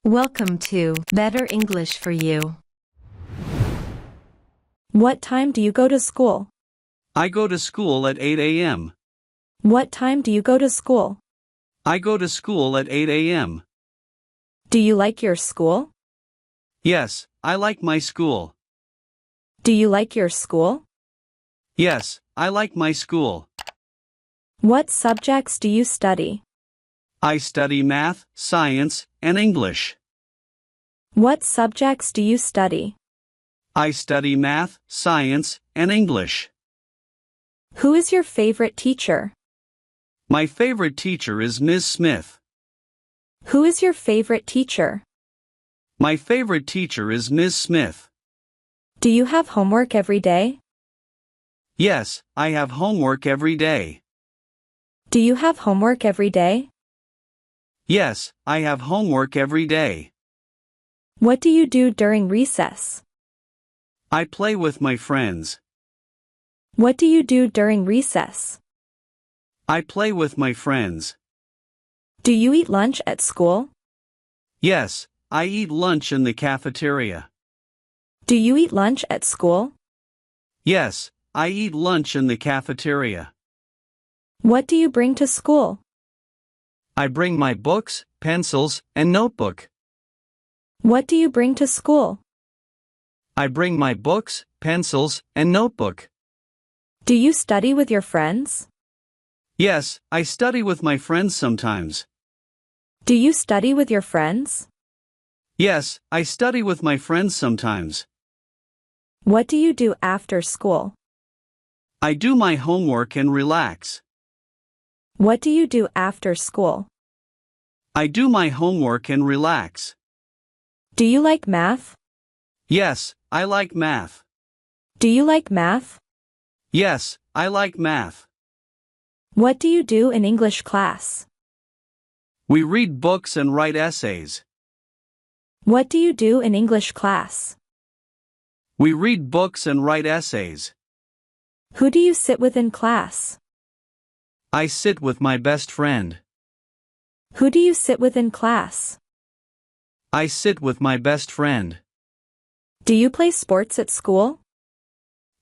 Welcome to Better English for You. What time do you go to school? I go to school at 8 a.m. What time do you go to school? I go to school at 8 a.m. Do you like your school? Yes, I like my school. Do you like your school? Yes, I like my school. What subjects do you study? I study math, science, and English. What subjects do you study? I study math, science, and English. Who is your favorite teacher? My favorite teacher is Ms. Smith. Who is your favorite teacher? My favorite teacher is Ms. Smith. Do you have homework every day? Yes, I have homework every day. Do you have homework every day? Yes, I have homework every day. What do you do during recess? I play with my friends. What do you do during recess? I play with my friends. Do you eat lunch at school? Yes, I eat lunch in the cafeteria. Do you eat lunch at school? Yes, I eat lunch in the cafeteria. What do you bring to school? I bring my books, pencils, and notebook. What do you bring to school? I bring my books, pencils, and notebook. Do you study with your friends? Yes, I study with my friends sometimes. Do you study with your friends? Yes, I study with my friends sometimes. What do you do after school? I do my homework and relax. What do you do after school? I do my homework and relax. Do you like math? Yes, I like math. Do you like math? Yes, I like math. What do you do in English class? We read books and write essays. What do you do in English class? We read books and write essays. Who do you sit with in class? I sit with my best friend. Who do you sit with in class? I sit with my best friend. Do you play sports at school?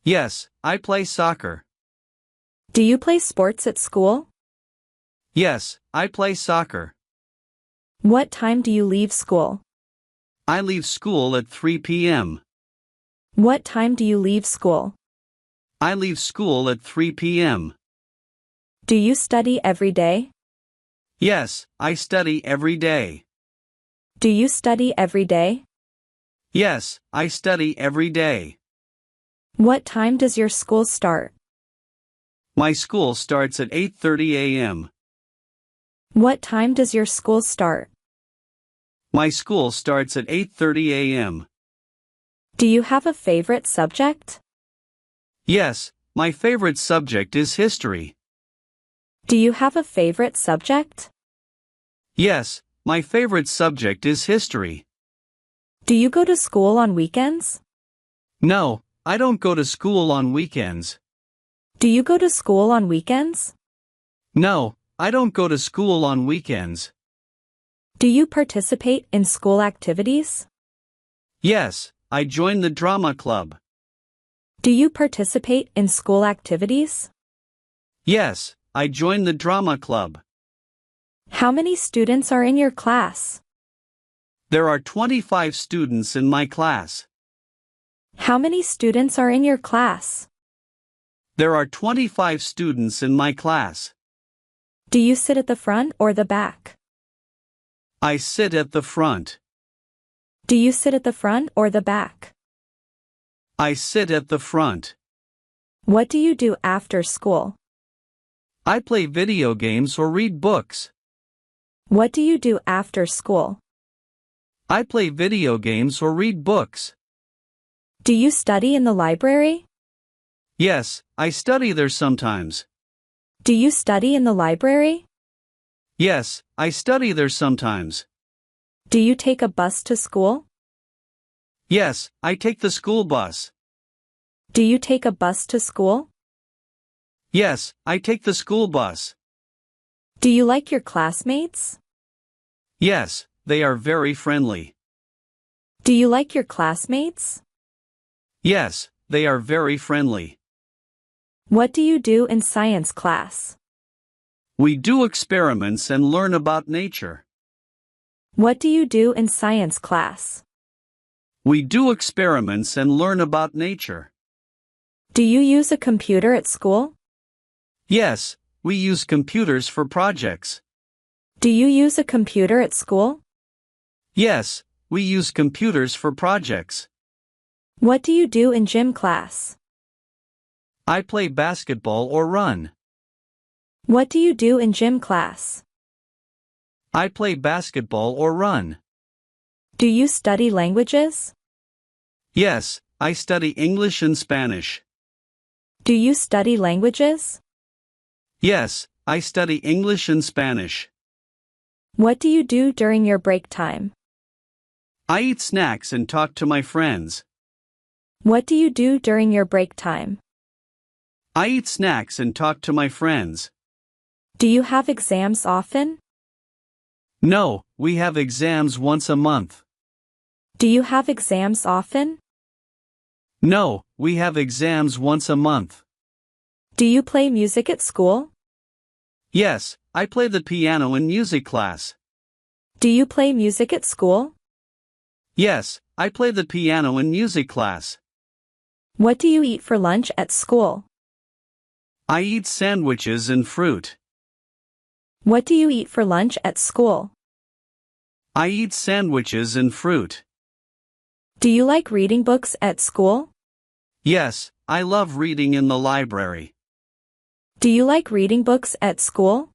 Yes, I play soccer. Do you play sports at school? Yes, I play soccer. What time do you leave school? I leave school at 3 p.m. What time do you leave school? I leave school at 3 p.m. Do you study every day? Yes, I study every day. Do you study every day? Yes, I study every day. What time does your school start? My school starts at 8:30 a.m. What time does your school start? My school starts at 8:30 a.m. Do you have a favorite subject? Yes, my favorite subject is history. Do you have a favorite subject? Yes, my favorite subject is history. Do you go to school on weekends? No, I don't go to school on weekends. Do you go to school on weekends? No, I don't go to school on weekends. Do you participate in school activities? Yes, I join the drama club. Do you participate in school activities? Yes, I join the drama club. How many students are in your class? There are 25 students in my class. How many students are in your class? There are 25 students in my class. Do you sit at the front or the back? I sit at the front. Do you sit at the front or the back? I sit at the front. What do you do after school? I play video games or read books. What do you do after school? I play video games or read books. Do you study in the library? Yes, I study there sometimes. Do you study in the library? Yes, I study there sometimes. Do you take a bus to school? Yes, I take the school bus. Do you take a bus to school? Yes, I take the school bus. Do you like your classmates? Yes, they are very friendly. Do you like your classmates? Yes, they are very friendly. What do you do in science class? We do experiments and learn about nature. What do you do in science class? We do experiments and learn about nature. Do you use a computer at school? Yes, we use computers for projects. Do you use a computer at school? Yes, we use computers for projects. What do you do in gym class? I play basketball or run. What do you do in gym class? I play basketball or run. Do you study languages? Yes, I study English and Spanish. Do you study languages? Yes, I study English and Spanish. What do you do during your break time? I eat snacks and talk to my friends. What do you do during your break time? I eat snacks and talk to my friends. Do you have exams often? No, we have exams once a month. Do you have exams often? No, we have exams once a month. Do you play music at school? Yes, I play the piano in music class. Do you play music at school? Yes, I play the piano in music class. What do you eat for lunch at school? I eat sandwiches and fruit. What do you eat for lunch at school? I eat sandwiches and fruit. Do you like reading books at school? Yes, I love reading in the library. Do you like reading books at school?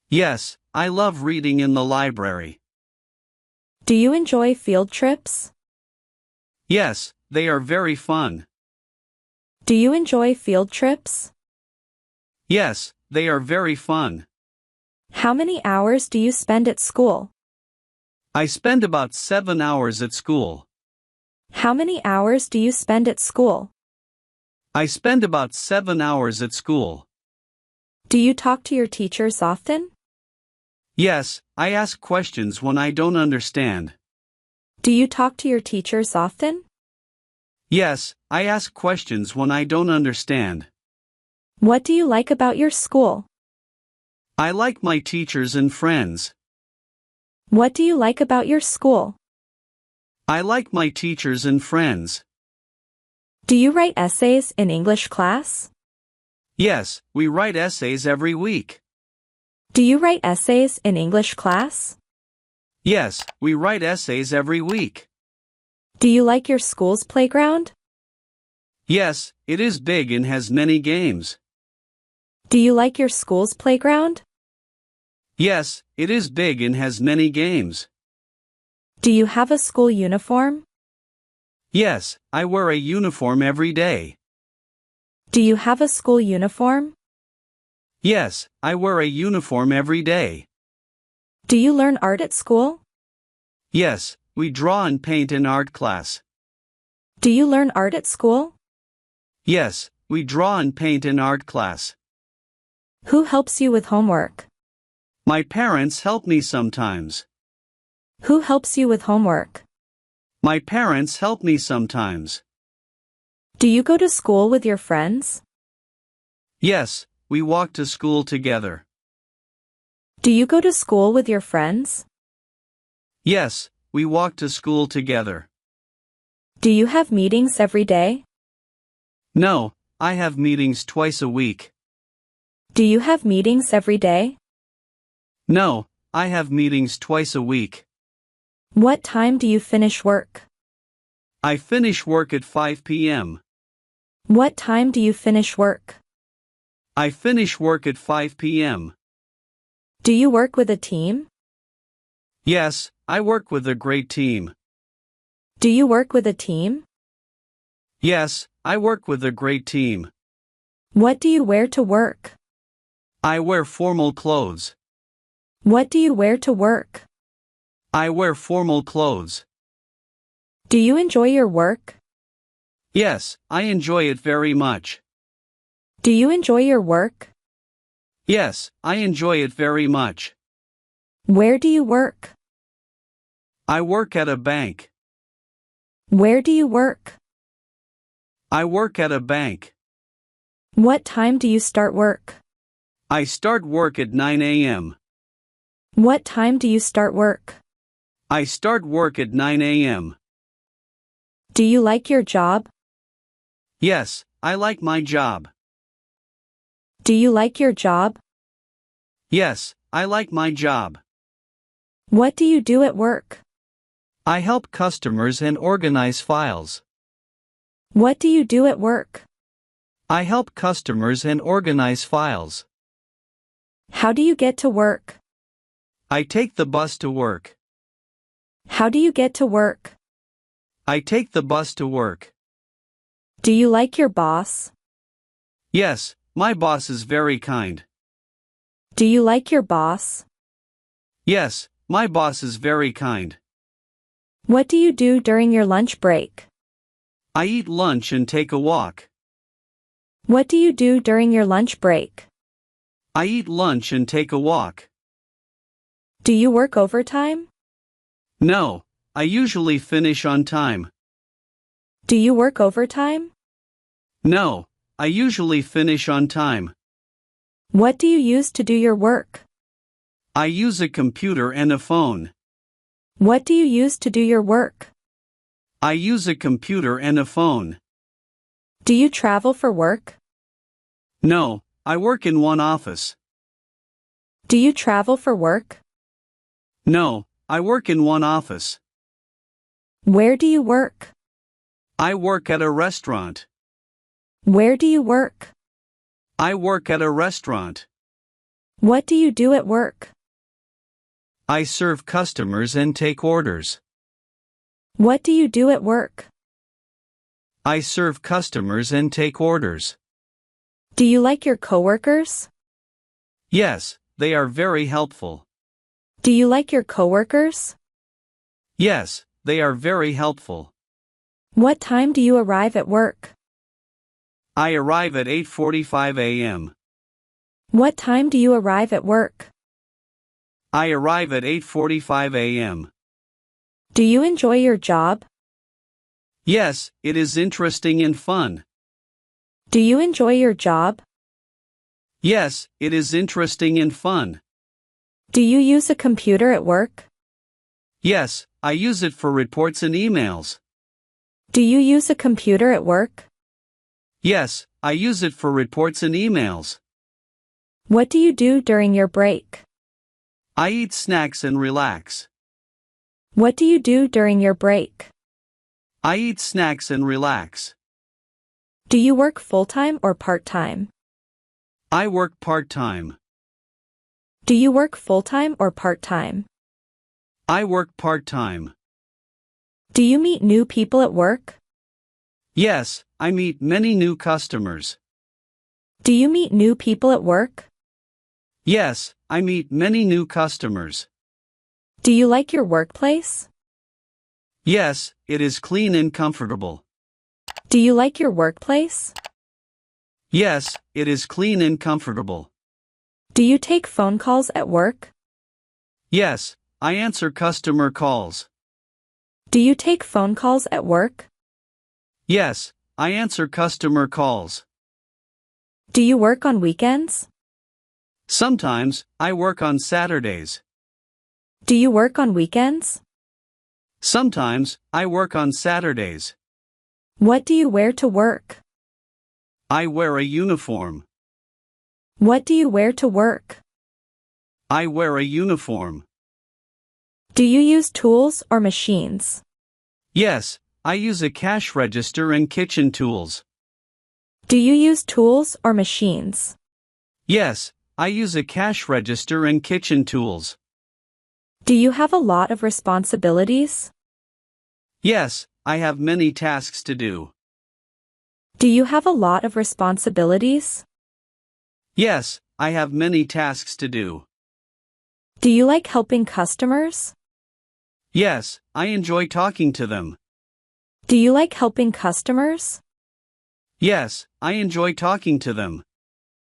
Yes, I love reading in the library. Do you enjoy field trips? Yes, they are very fun. Do you enjoy field trips? Yes, they are very fun. How many hours do you spend at school? I spend about 7 hours at school. How many hours do you spend at school? I spend about 7 hours at school. Do you talk to your teachers often? Yes, I ask questions when I don't understand. Do you talk to your teachers often? Yes, I ask questions when I don't understand. What do you like about your school? I like my teachers and friends. What do you like about your school? I like my teachers and friends. Do you write essays in English class? Yes, we write essays every week. Do you write essays in English class? Yes, we write essays every week. Do you like your school's playground? Yes, it is big and has many games. Do you like your school's playground? Yes, it is big and has many games. Do you have a school uniform? Yes, I wear a uniform every day. Do you have a school uniform? Yes, I wear a uniform every day. Do you learn art at school? Yes, we draw and paint in art class. Do you learn art at school? Yes, we draw and paint in art class. Who helps you with homework? My parents help me sometimes. Who helps you with homework? My parents help me sometimes. Do you go to school with your friends? Yes, we walk to school together. Do you go to school with your friends? Yes, we walk to school together. Do you have meetings every day? No, I have meetings twice a week. Do you have meetings every day? No, I have meetings twice a week. What time do you finish work? I finish work at 5 p.m. What time do you finish work? I finish work at 5 p.m. Do you work with a team? Yes, I work with a great team. Do you work with a team? Yes, I work with a great team. What do you wear to work? I wear formal clothes. What do you wear to work? I wear formal clothes. Do you enjoy your work? Yes, I enjoy it very much. Do you enjoy your work? Yes, I enjoy it very much. Where do you work? I work at a bank. Where do you work? I work at a bank. What time do you start work? I start work at 9 a.m. What time do you start work? I start work at 9 a.m. Do you like your job? Yes, I like my job. Do you like your job? Yes, I like my job. What do you do at work? I help customers and organize files. What do you do at work? I help customers and organize files. How do you get to work? I take the bus to work. How do you get to work? I take the bus to work. Do you like your boss? Yes, my boss is very kind. Do you like your boss? Yes, my boss is very kind. What do you do during your lunch break? I eat lunch and take a walk. What do you do during your lunch break? I eat lunch and take a walk. Do you work overtime? No, I usually finish on time. Do you work overtime? No, I usually finish on time. What do you use to do your work? I use a computer and a phone. What do you use to do your work? I use a computer and a phone. Do you travel for work? No, I work in one office. Do you travel for work? No, I work in one office. Where do you work? I work at a restaurant. Where do you work? I work at a restaurant. What do you do at work? I serve customers and take orders. What do you do at work? I serve customers and take orders. Do you like your coworkers? Yes, they are very helpful. Do you like your coworkers? Yes, they are very helpful. What time do you arrive at work? I arrive at 8:45 a.m. What time do you arrive at work? I arrive at 8:45 a.m. Do you enjoy your job? Yes, it is interesting and fun. Do you enjoy your job? Yes, it is interesting and fun. Do you use a computer at work? Yes, I use it for reports and emails. Do you use a computer at work? Yes, I use it for reports and emails. What do you do during your break? I eat snacks and relax. What do you do during your break? I eat snacks and relax. Do you work full-time or part-time? I work part-time. Do you work full-time or part-time? I work part-time. Do you meet new people at work? Yes, I meet many new customers. Do you meet new people at work? Yes, I meet many new customers. Do you like your workplace? Yes, it is clean and comfortable. Do you like your workplace? Yes, it is clean and comfortable. Do you take phone calls at work? Yes, I answer customer calls. Do you take phone calls at work? Yes, I answer customer calls. Do you work on weekends? Sometimes, I work on Saturdays. Do you work on weekends? Sometimes, I work on Saturdays. What do you wear to work? I wear a uniform. What do you wear to work? I wear a uniform. Do you use tools or machines? Yes, I use a cash register and kitchen tools. Do you use tools or machines? Yes, I use a cash register and kitchen tools. Do you have a lot of responsibilities? Yes, I have many tasks to do. Do you have a lot of responsibilities? Yes, I have many tasks to do. Do you like helping customers? Yes, I enjoy talking to them. Do you like helping customers? Yes, I enjoy talking to them.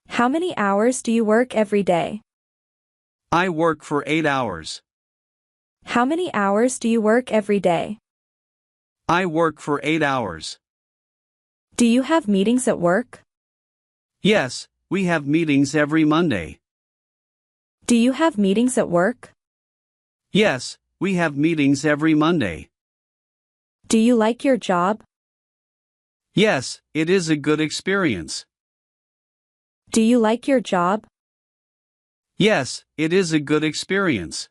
How many hours do you work every day? I work for 8 hours. How many hours do you work every day? I work for 8 hours. Do you have meetings at work? Yes, we have meetings every Monday. Do you have meetings at work? Yes, we have meetings every Monday. Do you like your job? Yes, it is a good experience. Do you like your job? Yes, it is a good experience.